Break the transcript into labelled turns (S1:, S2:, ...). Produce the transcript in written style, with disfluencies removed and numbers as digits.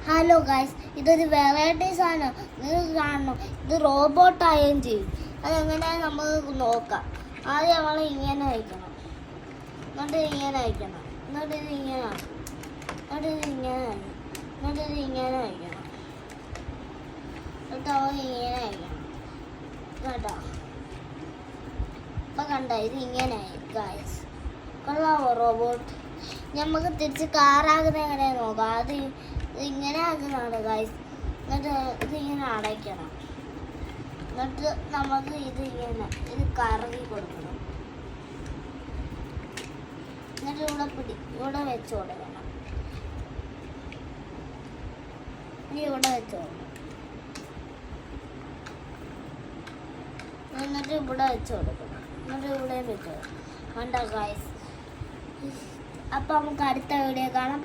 S1: Hello guys, ഇതൊരു variety സാധനം. നിങ്ങൾക്ക് കാണണം. ഇത് റോബോട്ടായും ചെയ്യും. അതെങ്ങനെയാണെന്ന് നമുക്ക് നോക്കാം. ആദ്യം നമ്മൾ ഇങ്ങനെ അയക്കണം, എന്നിട്ട് ഇങ്ങനെ അയക്കണം, എന്നിട്ട് ഇത് ഇങ്ങനെ ആക്കണം, എന്നിട്ട് ഇത് ഇങ്ങനെ അയക്കണം, എന്നിട്ട് ഇത് ഇങ്ങനെ അയക്കണം, എന്നിട്ട് അവൻ ഇങ്ങനെ അയക്കണം കേട്ടോ. ഇപ്പം കണ്ട ഇത് ഇങ്ങനെ ആയി ഗൈസ്. കൊള്ളാമോ റോബോട്ട്? നമുക്ക് തിരിച്ച് കാറാകുന്ന എങ്ങനെ നോക്കാം. അത് ഇങ്ങനെ ആക്കുന്നതാണ് ഗൈസ്. എന്നിട്ട് ഇതിങ്ങനെ അടയ്ക്കണം, എന്നിട്ട് നമുക്ക് ഇത് കറങ്ങി കൊടുക്കണം, എന്നിട്ട് ഇവിടെ വെച്ച് കൊടുക്കണം. ഇനി ഇവിടെ വെച്ച് കൊടുക്കണം, എന്നിട്ട് ഇവിടെ വെച്ച് കൊടുക്കണം, എന്നിട്ട് ഇവിടെ വെച്ച് കൊടുക്കണം. കണ്ടോ ഗൈസ്? അപ്പം നമുക്ക് അടുത്ത വീഡിയോ കാണാം.